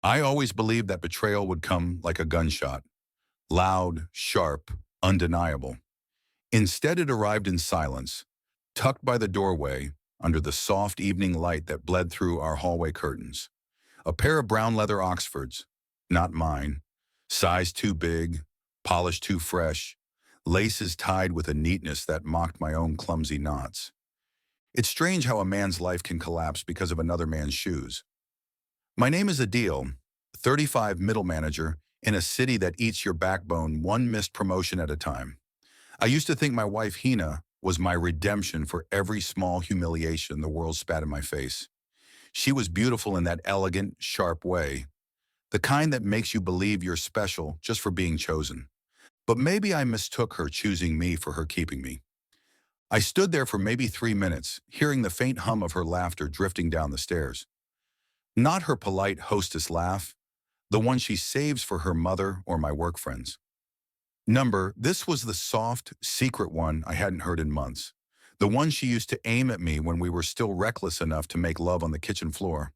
I always believed that betrayal would come like a gunshot, loud, sharp, undeniable. Instead, it arrived in silence, tucked by the doorway, under the soft evening light that bled through our hallway curtains. A pair of brown leather Oxfords, not mine, size too big, polish too fresh, laces tied with a neatness that mocked my own clumsy knots. It's strange how a man's life can collapse because of another man's shoes. My name is Adeel, 35 middle manager in a city that eats your backbone one missed promotion at a time. I used to think my wife Hina was my redemption for every small humiliation the world spat in my face. She was beautiful in that elegant, sharp way, the kind that makes you believe you're special just for being chosen. But maybe I mistook her choosing me for her keeping me. I stood there for maybe 3 minutes, hearing the faint hum of her laughter drifting down the stairs. Not her polite hostess laugh, the one she saves for her mother or my work friends. This was the soft, secret one I hadn't heard in months. The one she used to aim at me when we were still reckless enough to make love on the kitchen floor.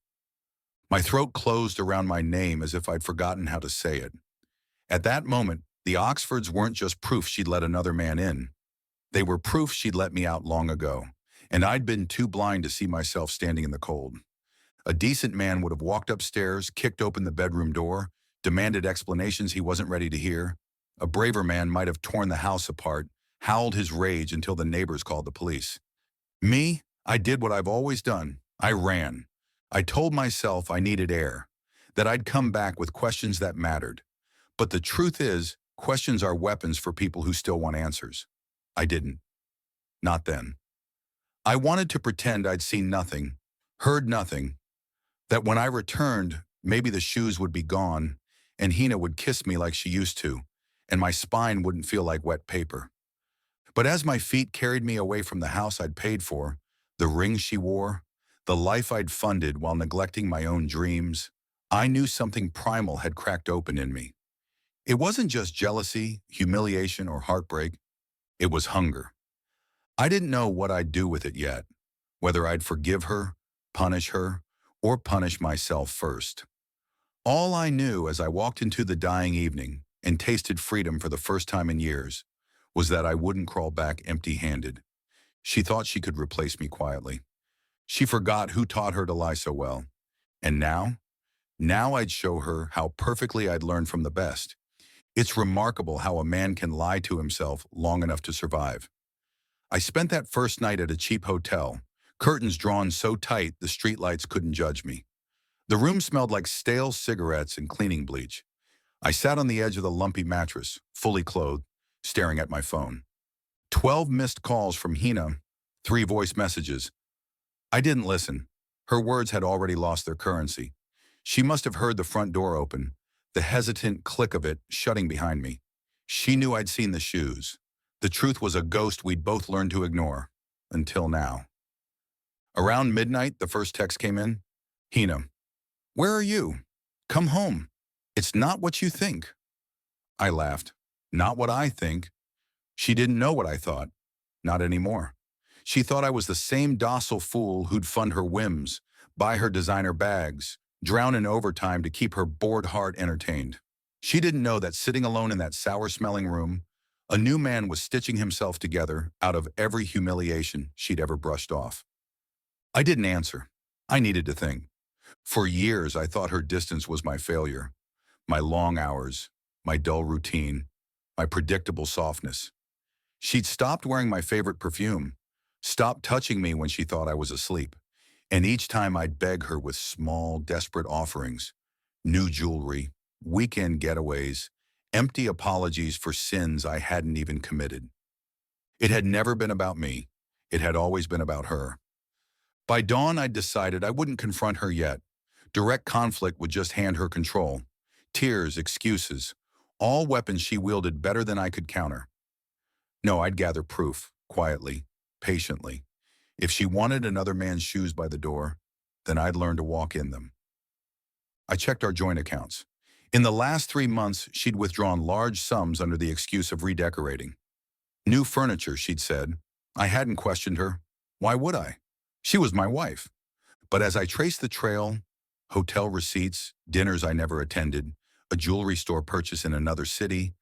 My throat closed around my name as if I'd forgotten how to say it. At that moment, the Oxfords weren't just proof she'd let another man in. They were proof she'd let me out long ago, and I'd been too blind to see myself standing in the cold. A decent man would have walked upstairs, kicked open the bedroom door, demanded explanations he wasn't ready to hear. A braver man might have torn the house apart, howled his rage until the neighbors called the police. Me, I did what I've always done. I ran. I told myself I needed air, that I'd come back with questions that mattered. But the truth is, questions are weapons for people who still want answers. I didn't. Not then. I wanted to pretend I'd seen nothing, heard nothing, that when I returned, maybe the shoes would be gone, and Hina would kiss me like she used to, and my spine wouldn't feel like wet paper. But as my feet carried me away from the house I'd paid for, the ring she wore, the life I'd funded while neglecting my own dreams, I knew something primal had cracked open in me. It wasn't just jealousy, humiliation, or heartbreak. It was hunger. I didn't know what I'd do with it yet, whether I'd forgive her, punish her, or punish myself first. All I knew as I walked into the dying evening and tasted freedom for the first time in years was that I wouldn't crawl back empty-handed. She thought she could replace me quietly. She forgot who taught her to lie so well. And now I'd show her how perfectly I'd learned from the best. It's remarkable how a man can lie to himself long enough to survive. I spent that first night at a cheap hotel, curtains drawn so tight the streetlights couldn't judge me. The room smelled like stale cigarettes and cleaning bleach. I sat on the edge of the lumpy mattress, fully clothed, staring at my phone. 12 missed calls from Hina, 3 voice messages. I didn't listen. Her words had already lost their currency. She must have heard the front door open, the hesitant click of it shutting behind me. She knew I'd seen the shoes. The truth was a ghost we'd both learned to ignore. Until now. Around midnight, the first text came in. Hina, where are you? Come home. It's not what you think. I laughed. Not what I think. She didn't know what I thought. Not anymore. She thought I was the same docile fool who'd fund her whims, buy her designer bags, drown in overtime to keep her bored heart entertained. She didn't know that sitting alone in that sour-smelling room, a new man was stitching himself together out of every humiliation she'd ever brushed off. I didn't answer. I needed to think. For years, I thought her distance was my failure, my long hours, my dull routine, my predictable softness. She'd stopped wearing my favorite perfume, stopped touching me when she thought I was asleep, and each time I'd beg her with small, desperate offerings, new jewelry, weekend getaways, empty apologies for sins I hadn't even committed. It had never been about me. It had always been about her. By dawn, I'd decided I wouldn't confront her yet. Direct conflict would just hand her control. Tears, excuses, all weapons she wielded better than I could counter. No, I'd gather proof, quietly, patiently. If she wanted another man's shoes by the door, then I'd learn to walk in them. I checked our joint accounts. In the last 3 months, she'd withdrawn large sums under the excuse of redecorating. New furniture, she'd said. I hadn't questioned her. Why would I? She was my wife. But as I traced the trail, hotel receipts, dinners I never attended, a jewelry store purchase in another city.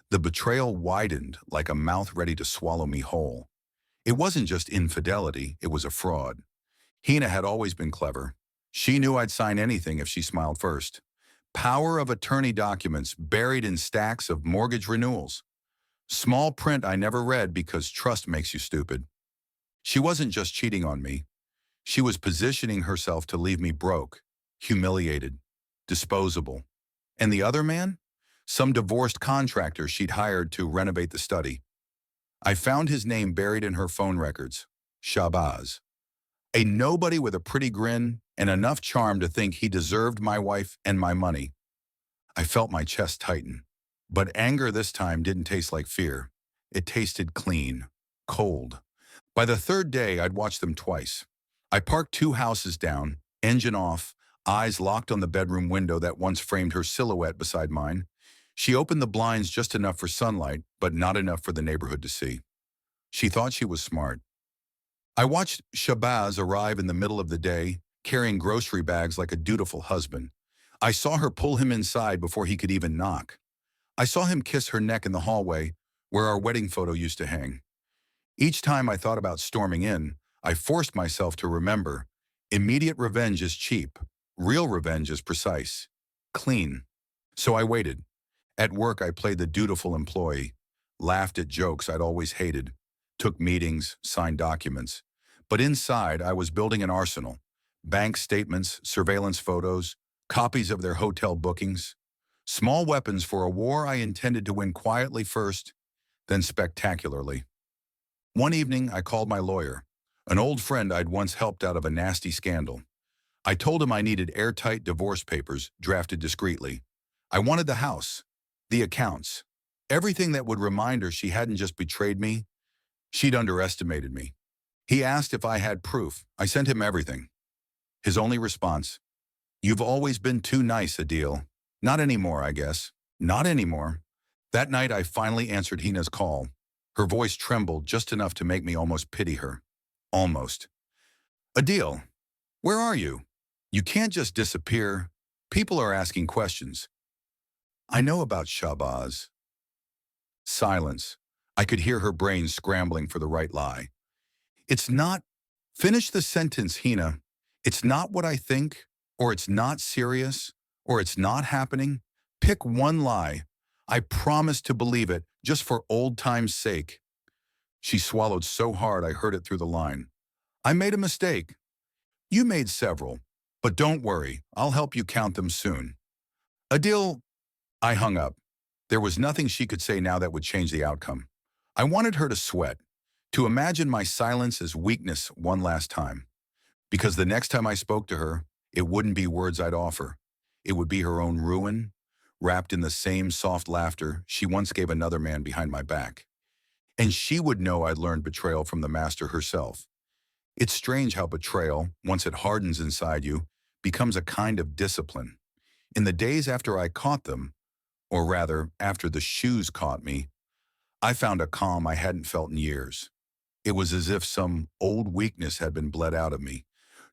The betrayal widened like a mouth ready to swallow me whole. It wasn't just infidelity, it was a fraud. Hina had always been clever. She knew I'd sign anything if she smiled first. Power of attorney documents buried in stacks of mortgage renewals. Small print I never read because trust makes you stupid. She wasn't just cheating on me. She was positioning herself to leave me broke, humiliated, disposable. And the other man? Some divorced contractor she'd hired to renovate the study. I found his name buried in her phone records. Shabazz. A nobody with a pretty grin and enough charm to think he deserved my wife and my money. I felt my chest tighten. But anger this time didn't taste like fear. It tasted clean, cold. By the third day, I'd watched them twice. I parked 2 houses down, engine off, eyes locked on the bedroom window that once framed her silhouette beside mine. She opened the blinds just enough for sunlight, but not enough for the neighborhood to see. She thought she was smart. I watched Shabazz arrive in the middle of the day, carrying grocery bags like a dutiful husband. I saw her pull him inside before he could even knock. I saw him kiss her neck in the hallway, where our wedding photo used to hang. Each time I thought about storming in, I forced myself to remember, immediate revenge is cheap. Real revenge is precise. Clean. So I waited. At work, I played the dutiful employee, laughed at jokes I'd always hated, took meetings, signed documents. But inside, I was building an arsenal. Bank statements, surveillance photos, copies of their hotel bookings. Small weapons for a war I intended to win quietly first, then spectacularly. One evening, I called my lawyer, an old friend I'd once helped out of a nasty scandal. I told him I needed airtight divorce papers drafted discreetly. I wanted the house, the accounts, everything that would remind her she hadn't just betrayed me, she'd underestimated me. He asked if I had proof. I sent him everything. His only response, "You've always been too nice, Adeel." Not anymore, I guess. Not anymore. That night, I finally answered Hina's call. Her voice trembled just enough to make me almost pity her. Almost. "Adeel, where are you? You can't just disappear. People are asking questions." "I know about Shabazz." Silence. I could hear her brain scrambling for the right lie. "It's not..." Finish the sentence, Hina. "It's not what I think, or it's not serious, or it's not happening. Pick one lie. I promise to believe it, just for old time's sake." She swallowed so hard I heard it through the line. "I made a mistake." "You made several, but don't worry, I'll help you count them soon." "Adeel..." I hung up. There was nothing she could say now that would change the outcome. I wanted her to sweat, to imagine my silence as weakness one last time. Because the next time I spoke to her, it wouldn't be words I'd offer. It would be her own ruin, wrapped in the same soft laughter she once gave another man behind my back. And she would know I'd learned betrayal from the master herself. It's strange how betrayal, once it hardens inside you, becomes a kind of discipline. In the days after I caught them, or rather, after the shoes caught me, I found a calm I hadn't felt in years. It was as if some old weakness had been bled out of me,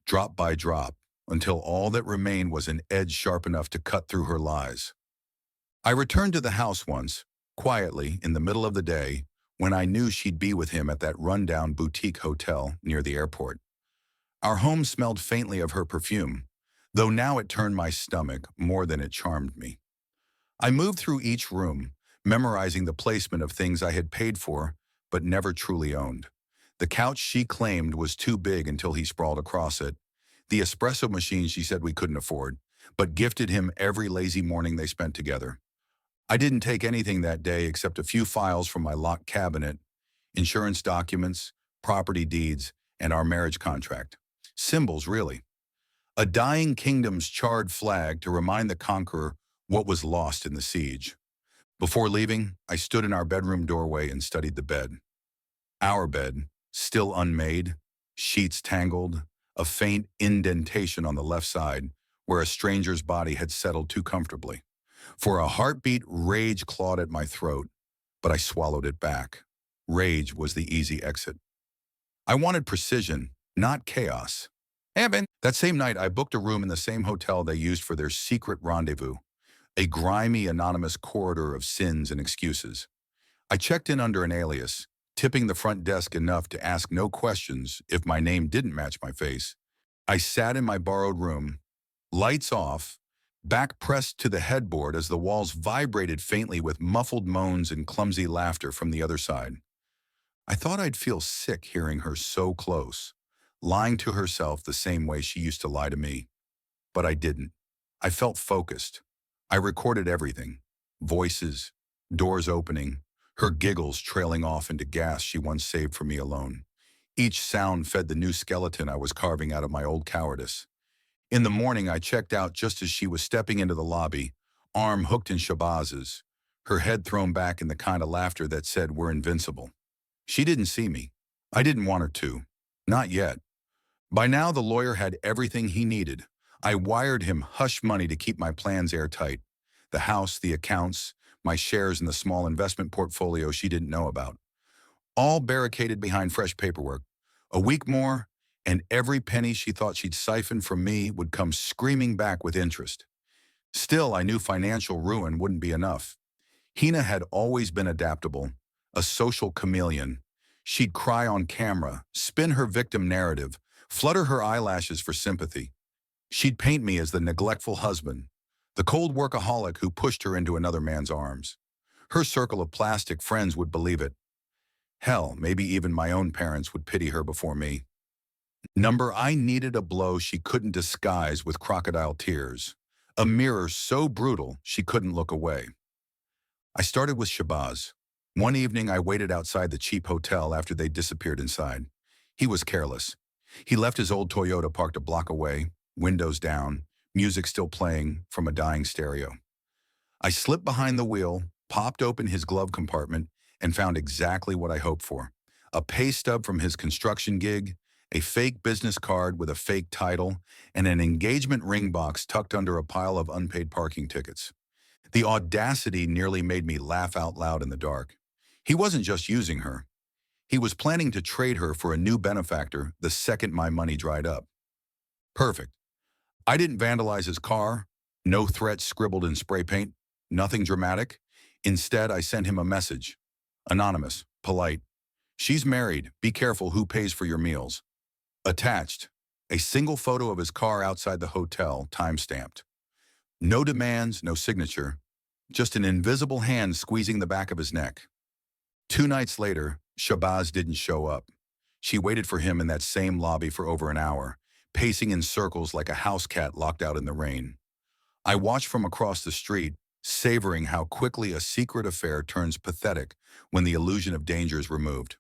drop by drop, until all that remained was an edge sharp enough to cut through her lies. I returned to the house once, quietly, in the middle of the day, when I knew she'd be with him at that rundown boutique hotel near the airport. Our home smelled faintly of her perfume, though now it turned my stomach more than it charmed me. I moved through each room, memorizing the placement of things I had paid for but never truly owned. The couch she claimed was too big until he sprawled across it. The espresso machine she said we couldn't afford, but gifted him every lazy morning they spent together. I didn't take anything that day except a few files from my locked cabinet, insurance documents, property deeds, and our marriage contract. Symbols, really. A dying kingdom's charred flag to remind the conqueror what was lost in the siege. Before leaving, I stood in our bedroom doorway and studied the bed. Our bed, still unmade, sheets tangled, a faint indentation on the left side where a stranger's body had settled too comfortably. For a heartbeat, rage clawed at my throat, but I swallowed it back. Rage was the easy exit. I wanted precision, not chaos. That same night, I booked a room in the same hotel they used for their secret rendezvous, a grimy, anonymous corridor of sins and excuses. I checked in under an alias, tipping the front desk enough to ask no questions if my name didn't match my face. I sat in my borrowed room, lights off, back pressed to the headboard as the walls vibrated faintly with muffled moans and clumsy laughter from the other side. I thought I'd feel sick hearing her so close, lying to herself the same way she used to lie to me. But I didn't. I felt focused. I recorded everything. Voices, doors opening, her giggles trailing off into gas she once saved for me alone. Each sound fed the new skeleton I was carving out of my old cowardice. In the morning, I checked out just as she was stepping into the lobby, arm hooked in Shabaz's, her head thrown back in the kind of laughter that said, "We're invincible." She didn't see me. I didn't want her to. Not yet. By now, the lawyer had everything he needed. I wired him hush money to keep my plans airtight. The house, the accounts, my shares in the small investment portfolio she didn't know about. All barricaded behind fresh paperwork. A week more, and every penny she thought she'd siphon from me would come screaming back with interest. Still, I knew financial ruin wouldn't be enough. Hina had always been adaptable, a social chameleon. She'd cry on camera, spin her victim narrative, flutter her eyelashes for sympathy. She'd paint me as the neglectful husband, the cold workaholic who pushed her into another man's arms. Her circle of plastic friends would believe it. Hell, maybe even my own parents would pity her before me. I needed a blow she couldn't disguise with crocodile tears, a mirror so brutal she couldn't look away. I started with Shabazz. One evening, I waited outside the cheap hotel after they disappeared inside. He was careless. He left his old Toyota parked a block away, windows down, music still playing from a dying stereo. I slipped behind the wheel, popped open his glove compartment, and found exactly what I hoped for. A pay stub from his construction gig, a fake business card with a fake title, and an engagement ring box tucked under a pile of unpaid parking tickets. The audacity nearly made me laugh out loud in the dark. He wasn't just using her. He was planning to trade her for a new benefactor the second my money dried up. Perfect. I didn't vandalize his car, no threats scribbled in spray paint, nothing dramatic. Instead, I sent him a message. Anonymous, polite. "She's married. Be careful who pays for your meals." Attached, a single photo of his car outside the hotel, time-stamped. No demands, no signature, just an invisible hand squeezing the back of his neck. 2 nights later, Shabazz didn't show up. She waited for him in that same lobby for over an hour, pacing in circles like a house cat locked out in the rain. I watched from across the street, savoring how quickly a secret affair turns pathetic when the illusion of danger is removed.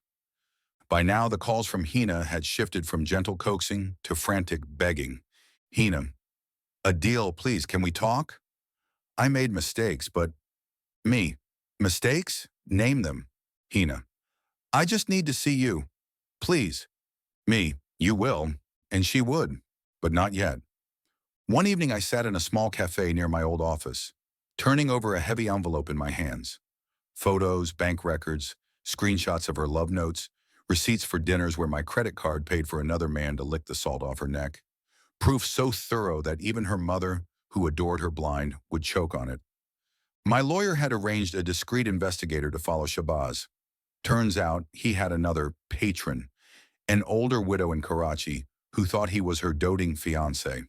By now, the calls from Hina had shifted from gentle coaxing to frantic begging. "Hina, Adeel, please, can we talk? I made mistakes, but..." "Me. Mistakes? Name them." "Hina, I just need to see you. Please." "Me. You will." And she would, but not yet. One evening, I sat in a small cafe near my old office, turning over a heavy envelope in my hands. Photos, bank records, screenshots of her love notes, receipts for dinners where my credit card paid for another man to lick the salt off her neck. Proof so thorough that even her mother, who adored her blind, would choke on it. My lawyer had arranged a discreet investigator to follow Shabazz. Turns out he had another patron, an older widow in Karachi who thought he was her doting fiancé.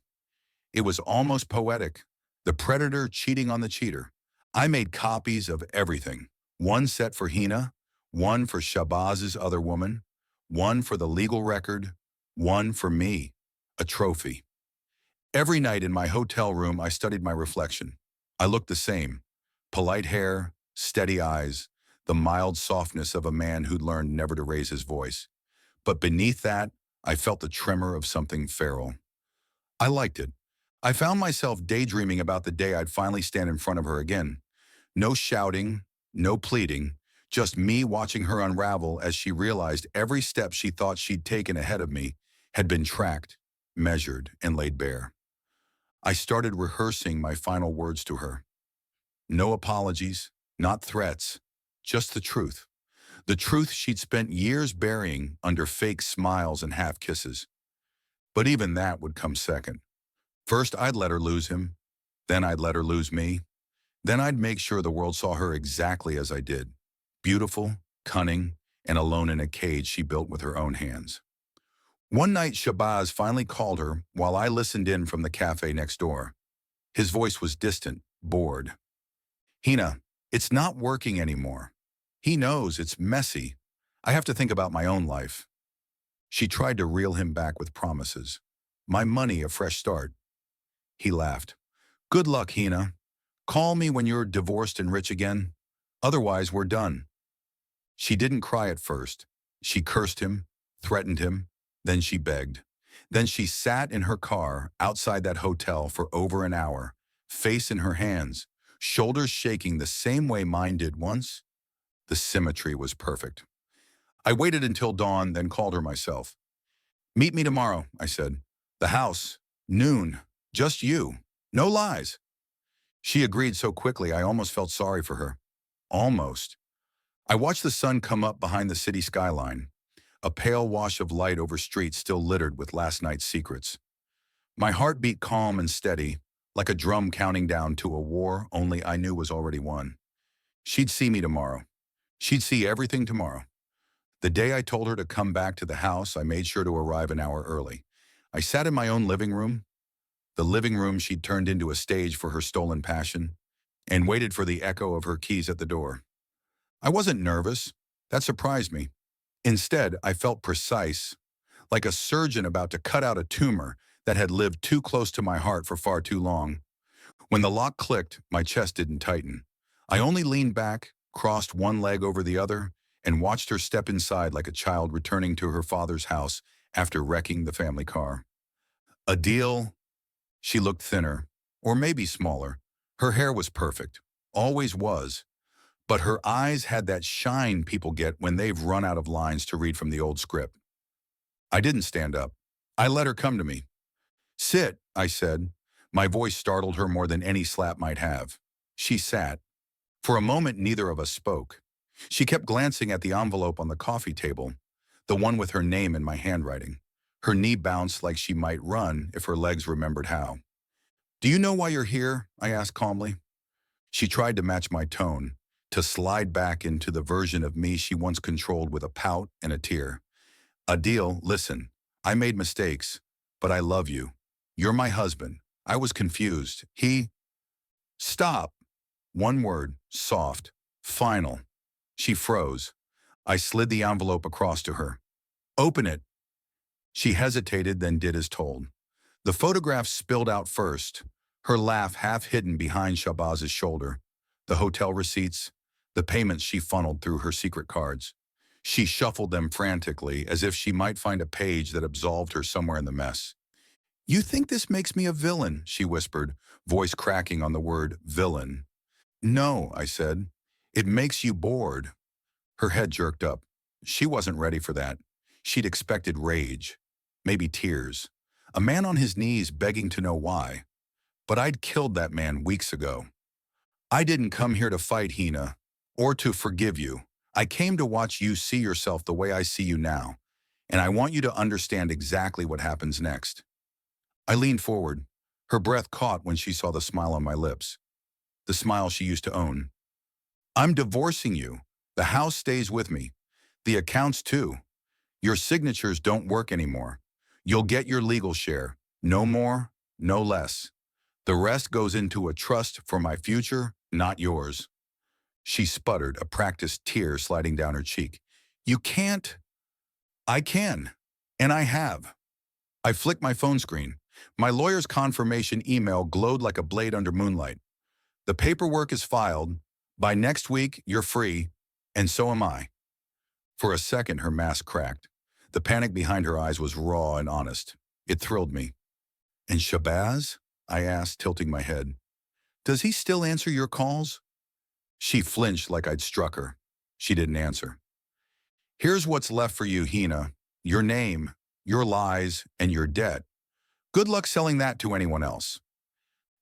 It was almost poetic, the predator cheating on the cheater. I made copies of everything. One set for Hina, one for Shabazz's other woman, one for the legal record, one for me, a trophy. Every night in my hotel room, I studied my reflection. I looked the same. Polite hair, steady eyes, the mild softness of a man who'd learned never to raise his voice. But beneath that, I felt the tremor of something feral. I liked it. I found myself daydreaming about the day I'd finally stand in front of her again. No shouting, no pleading, just me watching her unravel as she realized every step she thought she'd taken ahead of me had been tracked, measured, and laid bare. I started rehearsing my final words to her. No apologies, not threats, just the truth. The truth she'd spent years burying under fake smiles and half kisses. But even that would come second. First, I'd let her lose him. Then I'd let her lose me. Then I'd make sure the world saw her exactly as I did. Beautiful, cunning, and alone in a cage she built with her own hands. One night, Shabazz finally called her while I listened in from the cafe next door. His voice was distant, bored. Hina, it's not working anymore. He knows it's messy. I have to think about my own life. She tried to reel him back with promises. My money, a fresh start. He laughed. Good luck, Hina. Call me when you're divorced and rich again. Otherwise, we're done. She didn't cry at first. She cursed him, threatened him, then she begged. Then she sat in her car outside that hotel for over an hour, face in her hands, shoulders shaking the same way mine did once. The symmetry was perfect. I waited until dawn, then called her myself. Meet me tomorrow, I said. The house, noon, just you, no lies. She agreed so quickly I almost felt sorry for her. Almost. I watched the sun come up behind the city skyline, a pale wash of light over streets still littered with last night's secrets. My heart beat calm and steady, like a drum counting down to a war only I knew was already won. She'd see me tomorrow. She'd see everything tomorrow. The day I told her to come back to the house, I made sure to arrive an hour early. I sat in my own living room, the living room she'd turned into a stage for her stolen passion, and waited for the echo of her keys at the door. I wasn't nervous. That surprised me. Instead, I felt precise, like a surgeon about to cut out a tumor that had lived too close to my heart for far too long. When the lock clicked, my chest didn't tighten. I only leaned back, crossed one leg over the other, and watched her step inside like a child returning to her father's house after wrecking the family car. Adeel, she looked thinner, or maybe smaller. Her hair was perfect, always was, but her eyes had that shine people get when they've run out of lines to read from the old script. I didn't stand up. I let her come to me. Sit, I said. My voice startled her more than any slap might have. She sat. For a moment, neither of us spoke. She kept glancing at the envelope on the coffee table, the one with her name in my handwriting. Her knee bounced like she might run if her legs remembered how. Do you know why you're here? I asked calmly. She tried to match my tone, to slide back into the version of me she once controlled with a pout and a tear. Adeel, listen, I made mistakes, but I love you. You're my husband. I was confused. Stop. One word, soft, final. She froze. I slid the envelope across to her. Open it. She hesitated, then did as told. The photograph spilled out first, her laugh half hidden behind Shabazz's shoulder, the hotel receipts, the payments she funneled through her secret cards. She shuffled them frantically, as if she might find a page that absolved her somewhere in the mess. You think this makes me a villain, she whispered, voice cracking on the word villain. No, I said. It makes you bored. Her head jerked up. She wasn't ready for that. She'd expected rage, maybe tears, a man on his knees begging to know why. But I'd killed that man weeks ago. I didn't come here to fight, Hina, or to forgive you. I came to watch you see yourself the way I see you now, and I want you to understand exactly what happens next. I leaned forward. Her breath caught when she saw the smile on my lips, the smile she used to own. I'm divorcing you. The house stays with me. The accounts too. Your signatures don't work anymore. You'll get your legal share. No more, no less. The rest goes into a trust for my future, not yours. She sputtered, a practiced tear sliding down her cheek. You can't. I can. And I have. I flicked my phone screen. My lawyer's confirmation email glowed like a blade under moonlight. The paperwork is filed. By next week, you're free, and so am I. For a second, her mask cracked. The panic behind her eyes was raw and honest. It thrilled me. And Shabazz? I asked, tilting my head. Does he still answer your calls? She flinched like I'd struck her. She didn't answer. Here's what's left for you, Hina. Your name, your lies, and your debt. Good luck selling that to anyone else.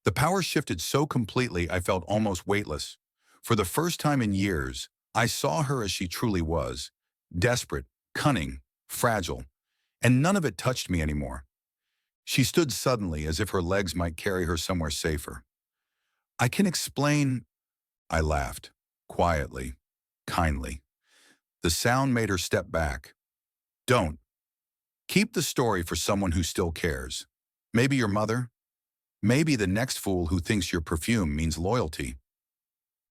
The power shifted so completely I felt almost weightless. For the first time in years, I saw her as she truly was. Desperate, cunning, fragile. And none of it touched me anymore. She stood suddenly as if her legs might carry her somewhere safer. I can explain, I laughed, quietly, kindly. The sound made her step back. Don't. Keep the story for someone who still cares. Maybe your mother. Maybe the next fool who thinks your perfume means loyalty.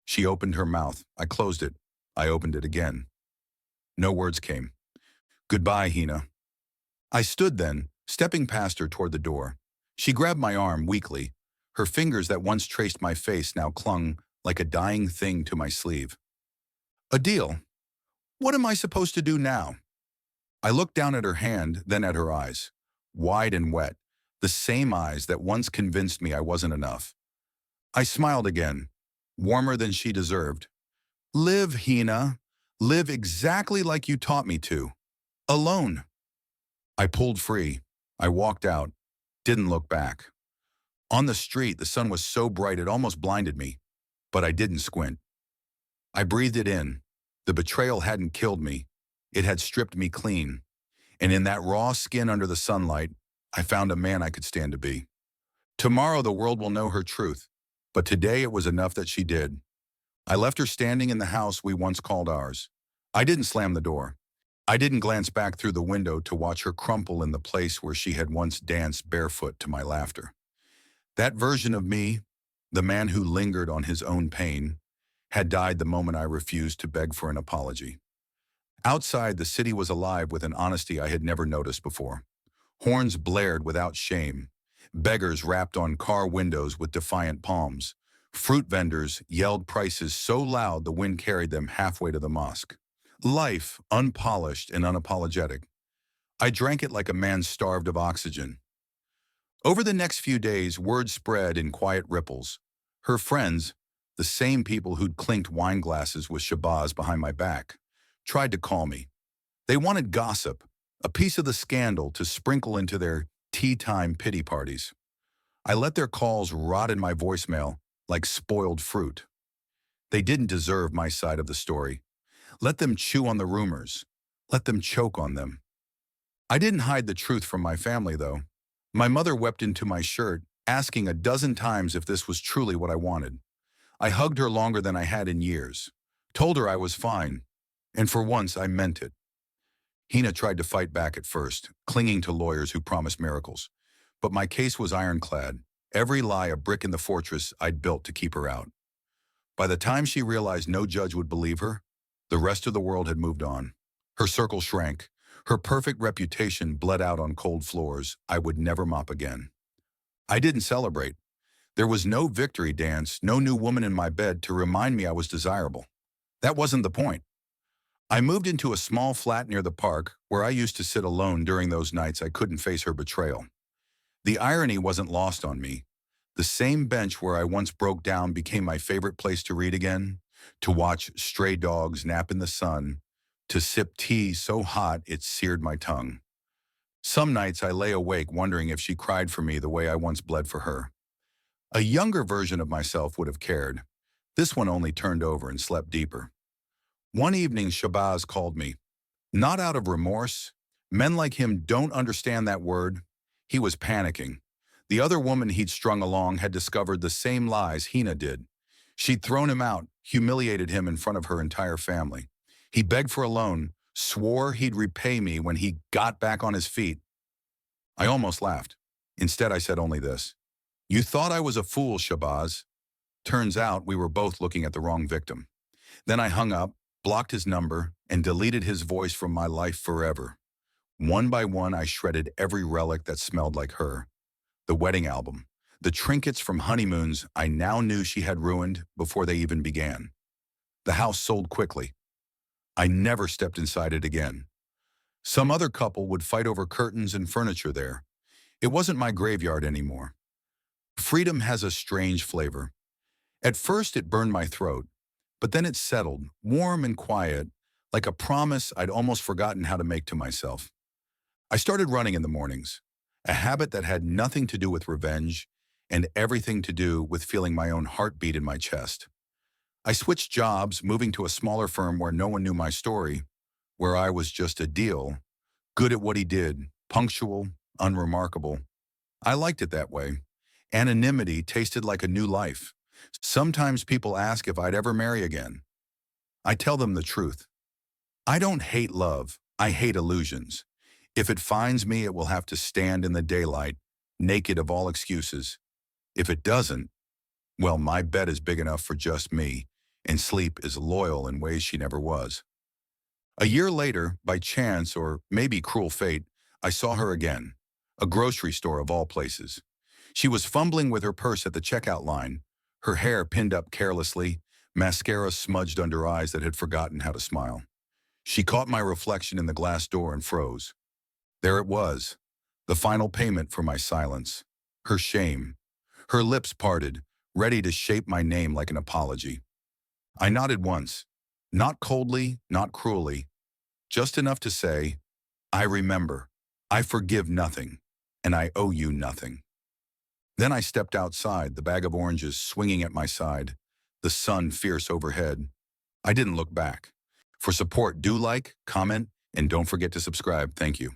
She opened her mouth. I closed it. I opened it again. No words came. Goodbye, Hina. I stood then, stepping past her toward the door. She grabbed my arm weakly. Her fingers that once traced my face now clung like a dying thing to my sleeve. Adeel, what am I supposed to do now? I looked down at her hand, then at her eyes. Wide and wet, the same eyes that once convinced me I wasn't enough. I smiled again, warmer than she deserved. Live, Hina. Live exactly like you taught me to. Alone. I pulled free. I walked out. Didn't look back. On the street, the sun was so bright it almost blinded me. But I didn't squint. I breathed it in. The betrayal hadn't killed me. It had stripped me clean. And in that raw skin under the sunlight, I found a man I could stand to be. Tomorrow the world will know her truth. But today it was enough that she did. I left her standing in the house we once called ours. I didn't slam the door. I didn't glance back through the window to watch her crumple in the place where she had once danced barefoot to my laughter. That version of me, the man who lingered on his own pain, had died the moment I refused to beg for an apology. Outside, the city was alive with an honesty I had never noticed before. Horns blared without shame. Beggars rapped on car windows with defiant palms. Fruit vendors yelled prices so loud the wind carried them halfway to the mosque. Life, unpolished and unapologetic. I drank it like a man starved of oxygen. Over the next few days, word spread in quiet ripples. Her friends, the same people who'd clinked wine glasses with Shabazz behind my back, tried to call me. They wanted gossip, a piece of the scandal to sprinkle into their tea-time pity parties. I let their calls rot in my voicemail like spoiled fruit. They didn't deserve my side of the story. Let them chew on the rumors. Let them choke on them. I didn't hide the truth from my family, though. My mother wept into my shirt, asking a dozen times if this was truly what I wanted. I hugged her longer than I had in years, told her I was fine, and for once I meant it. Hina tried to fight back at first, clinging to lawyers who promised miracles. But my case was ironclad, every lie a brick in the fortress I'd built to keep her out. By the time she realized no judge would believe her, the rest of the world had moved on. Her circle shrank. Her perfect reputation bled out on cold floors I would never mop again. I didn't celebrate. There was no victory dance, no new woman in my bed to remind me I was desirable. That wasn't the point. I moved into a small flat near the park where I used to sit alone during those nights I couldn't face her betrayal. The irony wasn't lost on me. The same bench where I once broke down became my favorite place to read again, to watch stray dogs nap in the sun, to sip tea so hot it seared my tongue. Some nights I lay awake wondering if she cried for me the way I once bled for her. A younger version of myself would have cared. This one only turned over and slept deeper. One evening Shabazz called me. Not out of remorse. Men like him don't understand that word. He was panicking. The other woman he'd strung along had discovered the same lies Hina did. She'd thrown him out, humiliated him in front of her entire family. He begged for a loan, swore he'd repay me when he got back on his feet. I almost laughed. Instead, I said only this. You thought I was a fool, Shabazz. Turns out we were both looking at the wrong victim. Then I hung up, blocked his number, and deleted his voice from my life forever. One by one, I shredded every relic that smelled like her. The wedding album, the trinkets from honeymoons I now knew she had ruined before they even began. The house sold quickly. I never stepped inside it again. Some other couple would fight over curtains and furniture there. It wasn't my graveyard anymore. Freedom has a strange flavor. At first it burned my throat, but then it settled, warm and quiet, like a promise I'd almost forgotten how to make to myself. I started running in the mornings, a habit that had nothing to do with revenge and everything to do with feeling my own heartbeat in my chest. I switched jobs, moving to a smaller firm where no one knew my story, where I was just Adeel, good at what he did, punctual, unremarkable. I liked it that way. Anonymity tasted like a new life. Sometimes people ask if I'd ever marry again. I tell them the truth. I don't hate love, I hate illusions. If it finds me, it will have to stand in the daylight, naked of all excuses. If it doesn't, well, my bed is big enough for just me, and sleep is loyal in ways she never was. A year later, by chance or maybe cruel fate, I saw her again. A grocery store of all places. She was fumbling with her purse at the checkout line, her hair pinned up carelessly, mascara smudged under eyes that had forgotten how to smile. She caught my reflection in the glass door and froze. There it was, the final payment for my silence. Her shame. Her lips parted, ready to shape my name like an apology. I nodded once, not coldly, not cruelly, just enough to say, I remember, I forgive nothing, and I owe you nothing. Then I stepped outside, the bag of oranges swinging at my side, the sun fierce overhead. I didn't look back. For support, do like, comment, and don't forget to subscribe. Thank you.